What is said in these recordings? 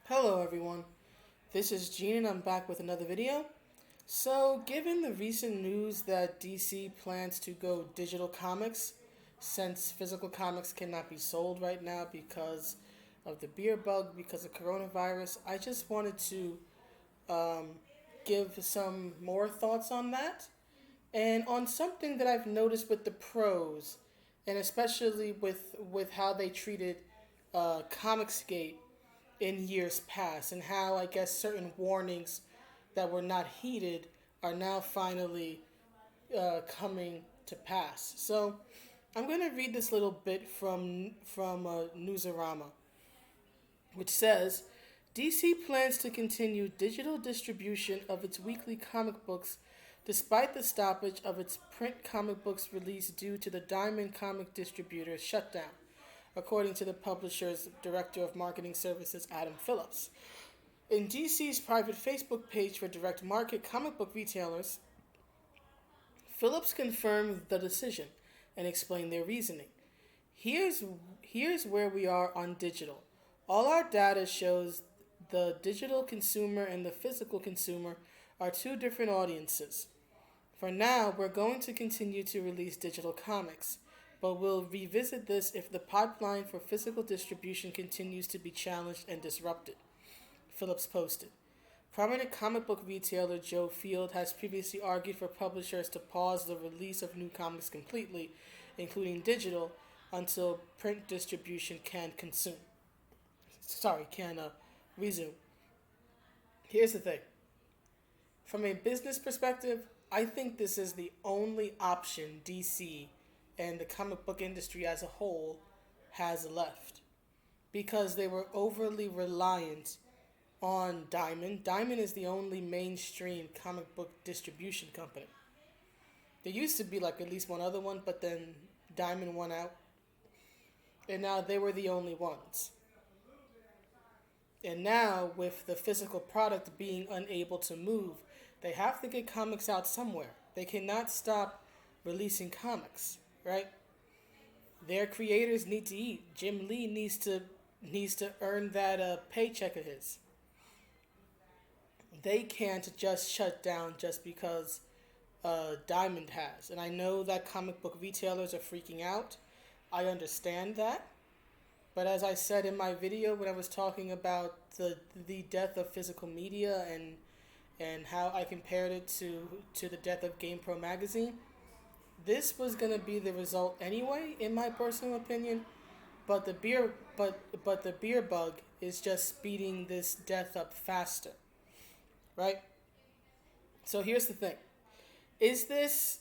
Hello everyone, this is Gene and I'm back with another video. So, given the recent news that DC plans to go digital comics, since physical comics cannot be sold right now because of the beer bug, because of coronavirus, I just wanted to um, give some more thoughts on that and on something that I've noticed with the pros, and especially with how they treated Comicsgate in years past, and how I guess certain warnings that were not heeded are now finally coming to pass. So I'm going to read this little bit from Newsarama, which says DC plans to continue digital distribution of its weekly comic books despite the stoppage of its print comic books release due to the Diamond Comic Distributor's shutdown, according to the publisher's Director of Marketing Services, Adam Phillips. In DC's private Facebook page for direct market comic book retailers, Phillips confirmed the decision and explained their reasoning. Here's, here's where we are on digital. All our data shows the digital consumer and the physical consumer are two different audiences. For now, we're going to continue to release digital comics, but we'll revisit this if the pipeline for physical distribution continues to be challenged and disrupted, Phillips posted. Prominent comic book retailer Joe Field has previously argued for publishers to pause the release of new comics completely, including digital, until print distribution can resume. Here's the thing. From a business perspective, I think this is the only option DC and the comic book industry as a whole has left, because they were overly reliant on Diamond. Diamond is the only mainstream comic book distribution company. There used to be like at least one other one, but then Diamond won out, and now they were the only ones. And now, with the physical product being unable to move, they have to get comics out somewhere. They cannot stop releasing comics, right? Their creators need to eat. Jim Lee needs to earn that paycheck of his. They can't just shut down just because Diamond has. And I know that comic book retailers are freaking out. I understand that. But as I said in my video when I was talking about the death of physical media and how I compared it to the death of GamePro magazine, this was gonna be the result anyway, in my personal opinion. But the beer bug is just speeding this death up faster, right? So here's the thing: is this,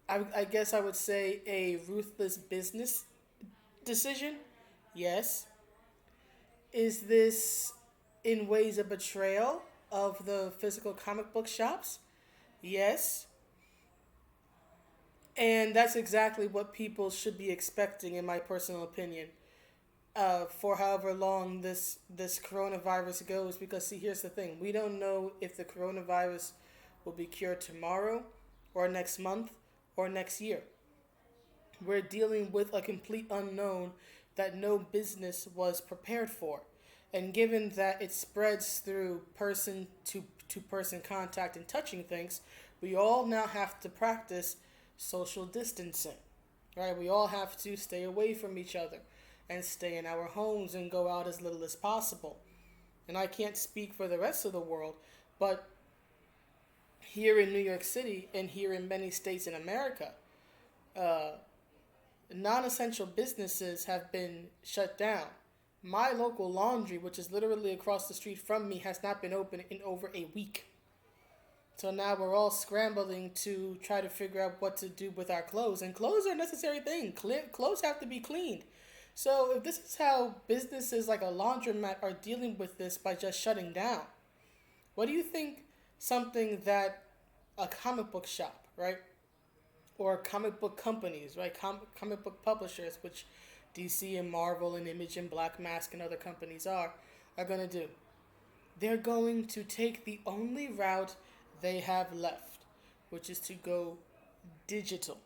I guess I would say, a ruthless business decision? Yes. Is this in ways a betrayal of the physical comic book shops? Yes. And that's exactly what people should be expecting, in my personal opinion, for however long this coronavirus goes. Because, see, here's the thing: we don't know if the coronavirus will be cured tomorrow, or next month, or next year. We're dealing with a complete unknown that no business was prepared for. And given that it spreads through person to person contact and touching things, we all now have to practice social distancing. Right? We all have to stay away from each other and stay in our homes and go out as little as possible. And I can't speak for the rest of the world, but here in New York City and here in many states in America, uh, non-essential businesses have been shut down. My local laundry, which is literally across the street from me, has not been open in over a week. So now we're all scrambling to try to figure out what to do with our clothes. And clothes are a necessary thing. Clothes have to be cleaned. So if this is how businesses like a laundromat are dealing with this by just shutting down, what do you think something that a comic book shop, right? Or comic book companies, right? Comic book publishers, which DC and Marvel and Image and Black Mask and other companies are going to do? They're going to take the only route they have left, which is to go digital.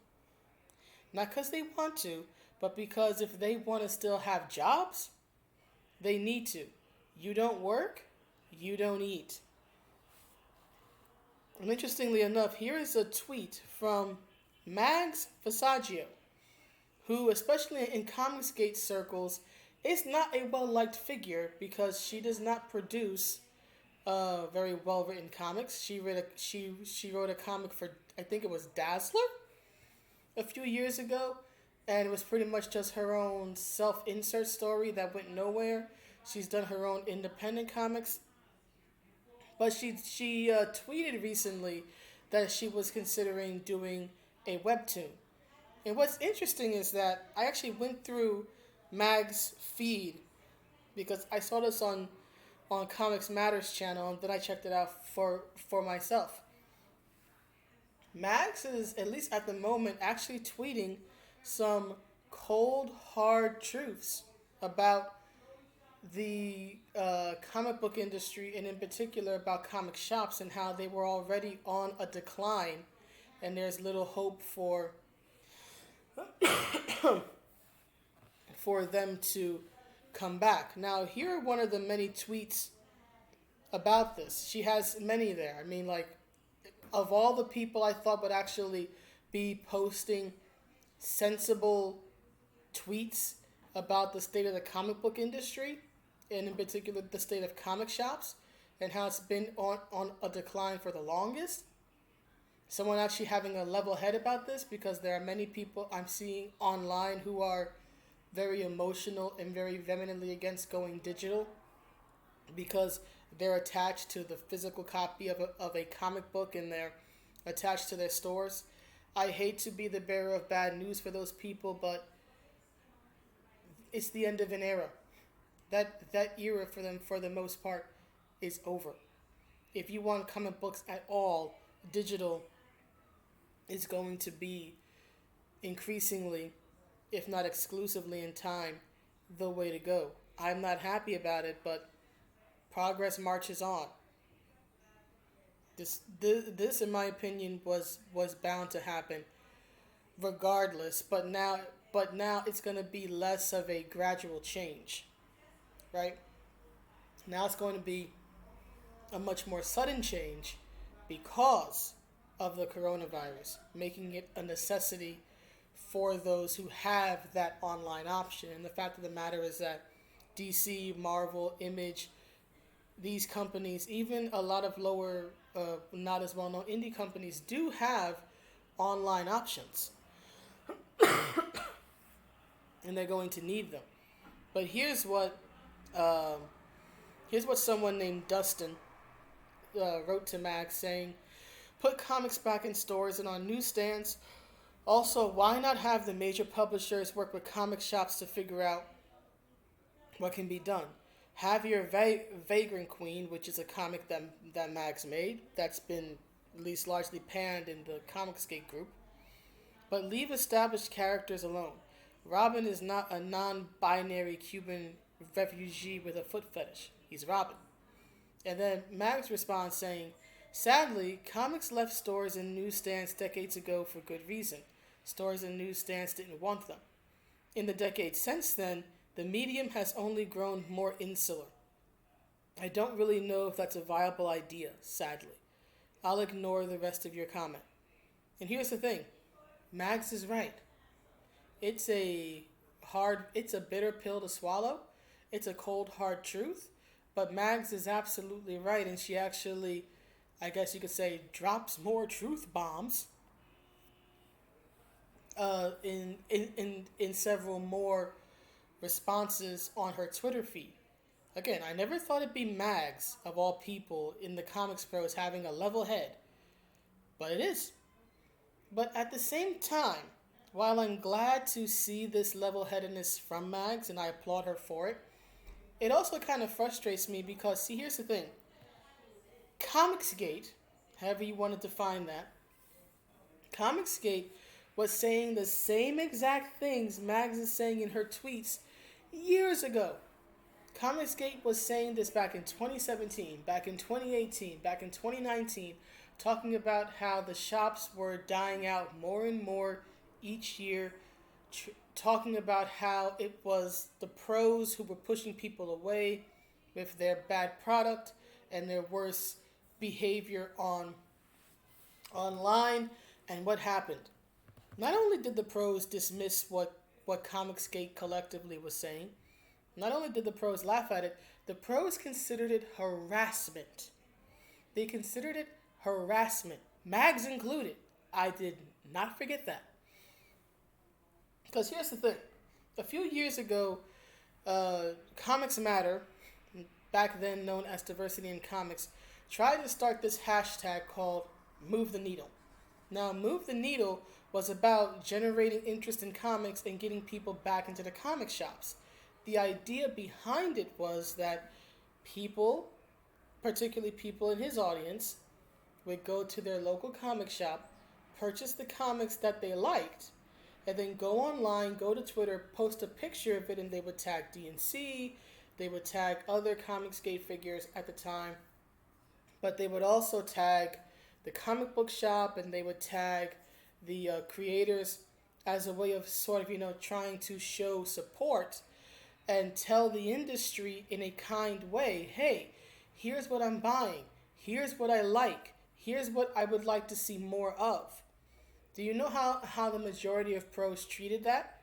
Not because they want to, but because if they want to still have jobs, they need to. You don't work, you don't eat. And interestingly enough, here is a tweet from Mags Visaggio, who, especially in Comicsgate circles, is not a well liked figure because she does not produce very well written comics. She wrote a comic for, I think it was Dazzler a few years ago, and it was pretty much just her own self insert story that went nowhere. She's done her own independent comics, but she tweeted recently that she was considering doing a webtoon. And what's interesting is that I actually went through Mag's feed because I saw this on Comics Matters channel, and then I checked it out for myself. Max is, at least at the moment, actually tweeting some cold, hard truths about the comic book industry, and in particular about comic shops and how they were already on a decline, and there's little hope for them to come back. Now, here are one of the many tweets about this. She has many there. I mean, like, of all the people I thought would actually be posting sensible tweets about the state of the comic book industry, and in particular the state of comic shops, and how it's been on a decline for the longest. Someone actually having a level head about this, because there are many people I'm seeing online who are very emotional and very vehemently against going digital because they're attached to the physical copy of a comic book, and they're attached to their stores. I hate to be the bearer of bad news for those people, but it's the end of an era. That era for them, for the most part, is over. If you want comic books at all, digital is going to be increasingly, if not exclusively in time, the way to go. I'm not happy about it, but progress marches on. This in my opinion, was bound to happen regardless, but now it's going to be less of a gradual change, right? Now it's going to be a much more sudden change because of the coronavirus, making it a necessity for those who have that online option. And the fact of the matter is that DC, Marvel, Image, these companies, even a lot of lower, not as well known indie companies, do have online options. And they're going to need them. But here's what someone named Dustin wrote to Max, saying, "Put comics back in stores and on newsstands. Also, why not have the major publishers work with comic shops to figure out what can be done? Have your Vagrant Queen, which is a comic that Max made, that's been at least largely panned in the Comicsgate group, but leave established characters alone. Robin is not a non-binary Cuban refugee with a foot fetish. He's Robin." And then Max responds saying, "Sadly, comics left stores and newsstands decades ago for good reason. Stores and newsstands didn't want them. In the decades since then, the medium has only grown more insular. I don't really know if that's a viable idea, sadly. I'll ignore the rest of your comment." And here's the thing. Max is right. It's a bitter pill to swallow. It's a cold, hard truth. But Mags is absolutely right, and she actually, I guess you could say, drops more truth bombs in several more responses on her Twitter feed. Again, I never thought it'd be Mags, of all people, in the Comics Pros having a level head. But it is. But at the same time, while I'm glad to see this level-headedness from Mags, and I applaud her for it, it also kind of frustrates me because, see, here's the thing. Comicsgate, however you want to define that, Comicsgate was saying the same exact things Mags is saying in her tweets years ago. Comicsgate was saying this back in 2017, back in 2018, back in 2019, talking about how the shops were dying out more and more each year, talking about how it was the pros who were pushing people away, with their bad product and their worse behavior online. And what happened? Not only did the pros dismiss what Comicsgate collectively was saying, not only did the pros laugh at it, the pros considered it harassment. They considered it harassment, mags included. I did not forget that. Because here's the thing. A few years ago, Comics Matter, back then known as Diversity in Comics, tried to start this hashtag called Move the Needle. Now, Move the Needle was about generating interest in comics and getting people back into the comic shops. The idea behind it was that people, particularly people in his audience, would go to their local comic shop, purchase the comics that they liked, and then go online, go to Twitter, post a picture of it, and they would tag DNC, they would tag other Comicsgate figures at the time, but they would also tag the comic book shop, and they would tag the creators as a way of sort of, trying to show support and tell the industry in a kind way, hey, here's what I'm buying, here's what I like, here's what I would like to see more of. Do you know how the majority of pros treated that?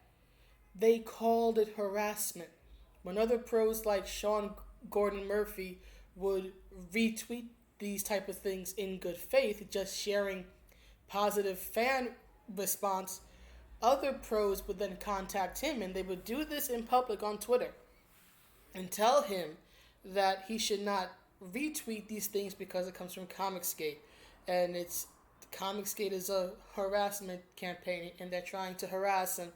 They called it harassment. When other pros like Sean Gordon Murphy would retweet these type of things in good faith, just sharing positive fan response, other pros would then contact him, and they would do this in public on Twitter and tell him that he should not retweet these things because it comes from Comicsgate, and Comicsgate is a harassment campaign, and they're trying to harass, and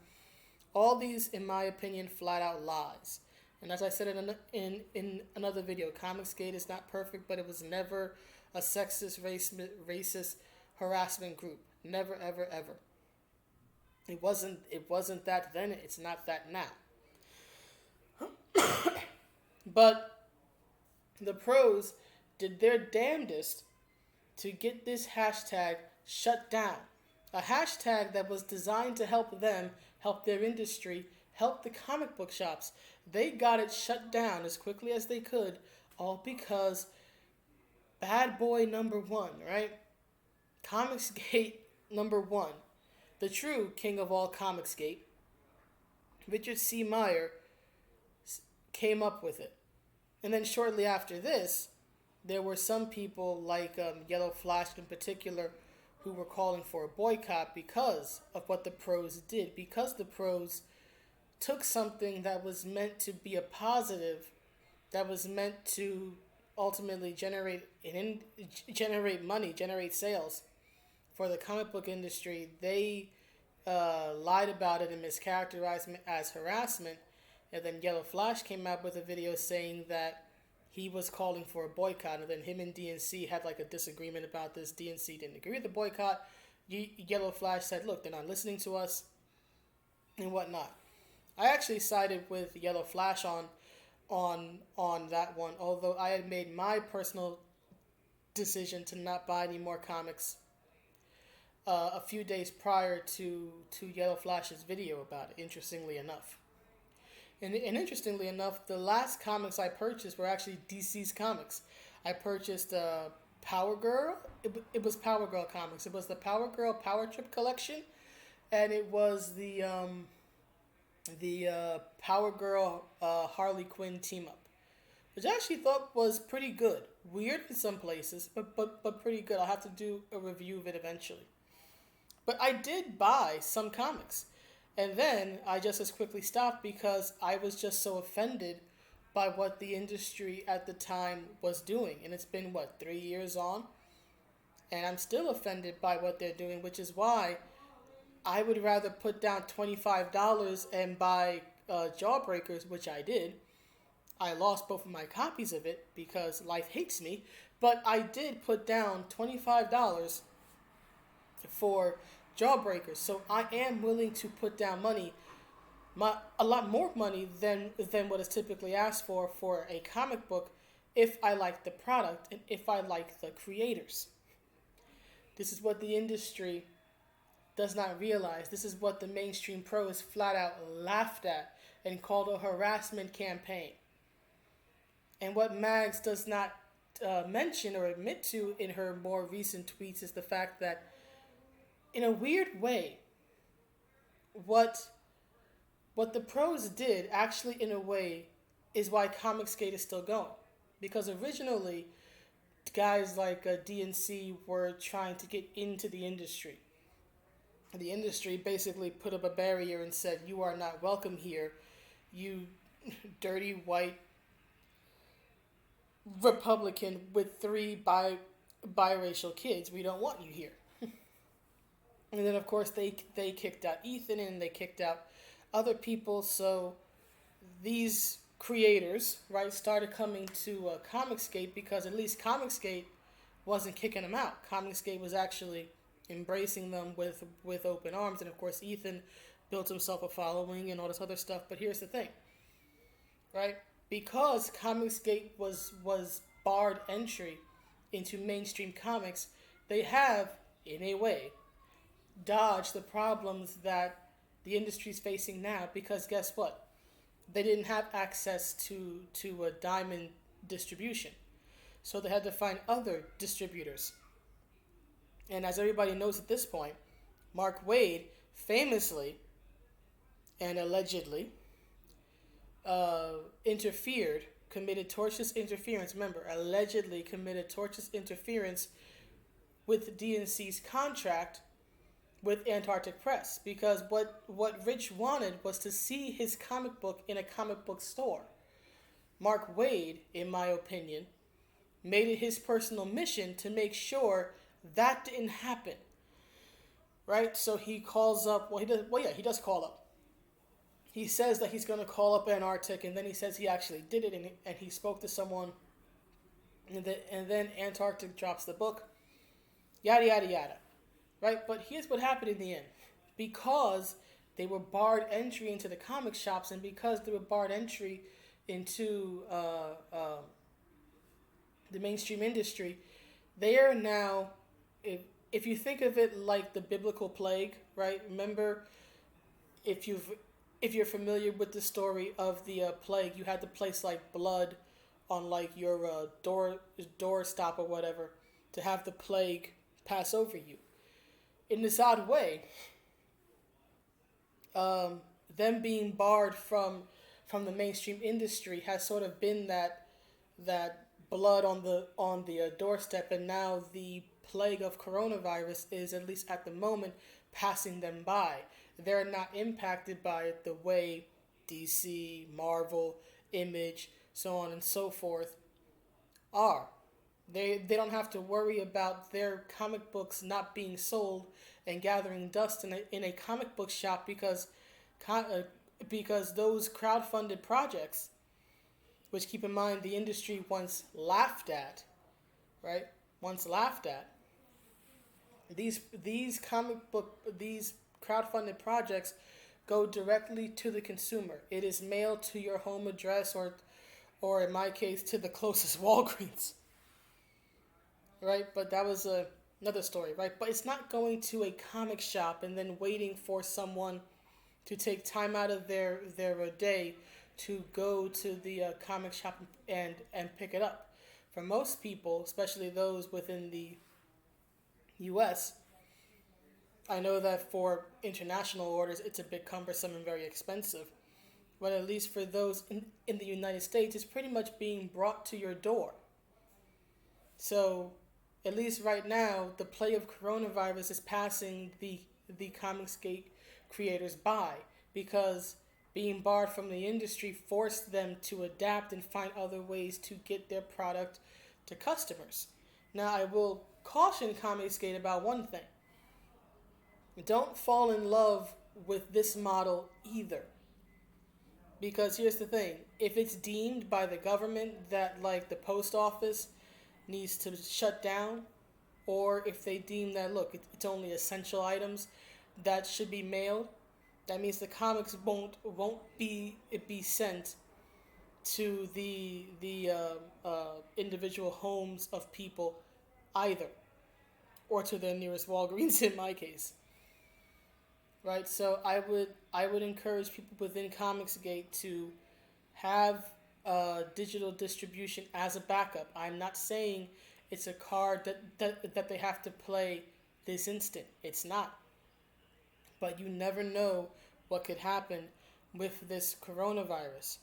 all these, in my opinion, flat out lies. And as I said in another video, Comicsgate is not perfect, but it was never a sexist, racist harassment group. Never, ever, ever. It wasn't that then. It's not that now. But the pros did their damnedest to get this hashtag shut down. A hashtag that was designed to help them, help their industry, help the comic book shops. They got it shut down as quickly as they could, all because bad boy number one, right? Comicsgate number one, the true king of all Comicsgate, Richard C. Meyer, came up with it. And then shortly after this, there were some people like Yellow Flash in particular who were calling for a boycott because of what the pros did, because the pros took something that was meant to be a positive, that was meant to ultimately generate money, generate sales for the comic book industry. They lied about it and mischaracterized it as harassment. And then Yellow Flash came out with a video saying that he was calling for a boycott, and then him and DNC had like a disagreement about this. DNC didn't agree with the boycott. Yellow Flash said, look, they're not listening to us and whatnot. I actually sided with Yellow Flash on that one, although I had made my personal decision to not buy any more comics a few days prior to Yellow Flash's video about it, interestingly enough. And interestingly enough, the last comics I purchased were actually DC's comics. I purchased Power Girl. It was Power Girl comics. It was the Power Girl Power Trip collection, and it was the Power Girl Harley Quinn team up, which I actually thought was pretty good. Weird in some places, but pretty good. I'll have to do a review of it eventually. But I did buy some comics. And then I just as quickly stopped because I was just so offended by what the industry at the time was doing. And it's been, 3 years on? And I'm still offended by what they're doing, which is why I would rather put down $25 and buy Jawbreakers, which I did. I lost both of my copies of it because life hates me. But I did put down $25 for Jawbreakers, so I am willing to put down money, a lot more money than what is typically asked for a comic book, if I like the product and if I like the creators. This is what the industry does not realize. This is what the mainstream pros flat out laughed at and called a harassment campaign. And what Mags does not mention or admit to in her more recent tweets is the fact that, in a weird way, what what the pros did actually, in a way, is why Comicsgate is still going. Because originally, guys like DNC were trying to get into the industry. The industry basically put up a barrier and said, "You are not welcome here, you dirty white Republican with three biracial kids. We don't want you here." And then, of course, they kicked out Ethan and they kicked out other people. So these creators, right, started coming to Comicsgate because at least Comicsgate wasn't kicking them out. Comicsgate was actually embracing them with open arms. And, of course, Ethan built himself a following and all this other stuff. But here's the thing, right? Because Comicsgate was barred entry into mainstream comics, they have, in a way, dodged the problems that the industry's facing now. Because guess what? They didn't have access to a diamond distribution. So they had to find other distributors. And as everybody knows at this point, Mark Waid famously and allegedly committed tortious interference. Remember, allegedly committed tortious interference with DNC's contract with Antarctic Press, because what Rich wanted was to see his comic book in a comic book store. Mark Waid, in my opinion, made it his personal mission to make sure that didn't happen. Right? So he calls up, he does call up. He says that he's going to call up Antarctic, and then he says he actually did it, and he spoke to someone, and then Antarctic drops the book, yada, yada, yada. Right? But here's what happened in the end. Because they were barred entry into the comic shops, and because they were barred entry into the mainstream industry, they are now, if you think of it like the biblical plague, right? Remember, if you're familiar with the story of the plague, you had to place like blood on like your door stop or whatever to have the plague pass over you. In this odd way, them being barred from the mainstream industry has sort of been that blood on the doorstep, and now the plague of coronavirus is, at least at the moment, passing them by. They're not impacted by it the way DC, Marvel, Image, so on and so forth are. They don't have to worry about their comic books not being sold and gathering dust in a comic book shop because those crowdfunded projects, which, keep in mind, the industry once laughed at, right? Once laughed at. These crowdfunded projects go directly to the consumer. It is mailed to your home address, or in my case, to the closest Walgreens. Right? But that was another story, right? But it's not going to a comic shop and then waiting for someone to take time out of their day to go to the comic shop and pick it up. For most people, especially those within the U.S., I know that for international orders, it's a bit cumbersome and very expensive. But at least for those in the United States, it's pretty much being brought to your door. So, at least right now, the play of coronavirus is passing the Comicsgate creators by, because being barred from the industry forced them to adapt and find other ways to get their product to customers. Now, I will caution Comicsgate about one thing. Don't fall in love with this model either. Because here's the thing. If it's deemed by the government that, like, the post office needs to shut down, or if they deem that, look, it's only essential items that should be mailed, that means the comics won't be sent to the individual homes of people either, or to their nearest Walgreens in my case. Right? So I would encourage people within Comicsgate to have digital distribution as a backup. I'm not saying it's a card that they have to play this instant. It's not. But you never know what could happen with this coronavirus.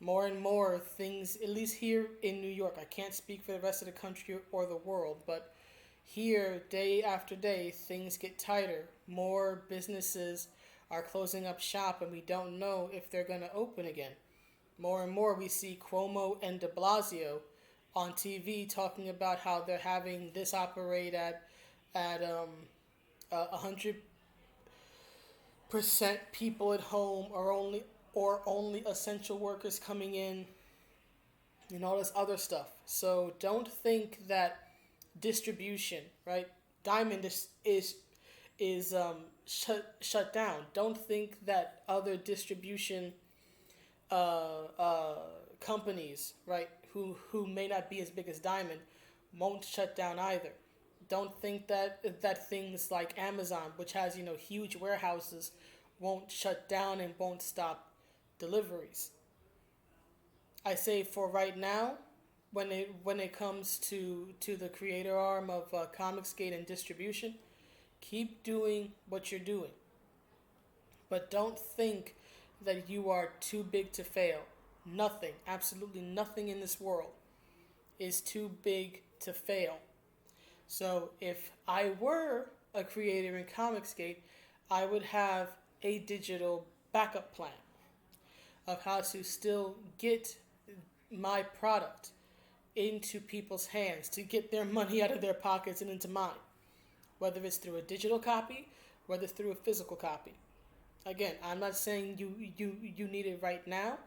More and more things, at least here in New York, I can't speak for the rest of the country or the world, but here, day after day, things get tighter. More businesses are closing up shop, and we don't know if they're going to open again. More and more, we see Cuomo and de Blasio on TV talking about how they're having this operate at 100% people at home, or only essential workers coming in, and all this other stuff. So don't think that distribution, right? Diamond is shut down. Don't think that other distribution companies, right, who may not be as big as Diamond, won't shut down either. Don't think that things like Amazon, which has huge warehouses, won't shut down and won't stop deliveries. I say for right now, when it comes to the creator arm of Comicsgate and distribution, keep doing what you're doing, but don't think that you are too big to fail. Nothing, absolutely nothing in this world is too big to fail. So if I were a creator in Comicsgate, I would have a digital backup plan of how to still get my product into people's hands, to get their money out of their pockets and into mine, whether it's through a digital copy, whether it's through a physical copy. Again, I'm not saying you need it right now,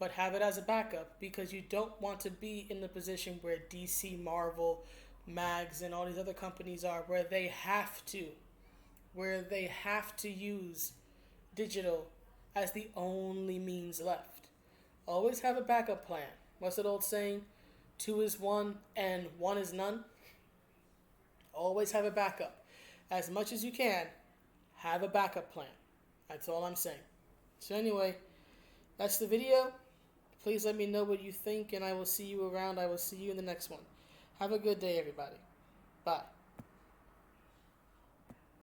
but have it as a backup, because you don't want to be in the position where DC, Marvel, Mags, and all these other companies are, where they have to use digital as the only means left. Always have a backup plan. What's that old saying? 2 is 1 and 1 is none. Always have a backup. As much as you can, have a backup plan. That's all I'm saying. So anyway, that's the video. Please let me know what you think, and I will see you around. I will see you in the next one. Have a good day, everybody. Bye.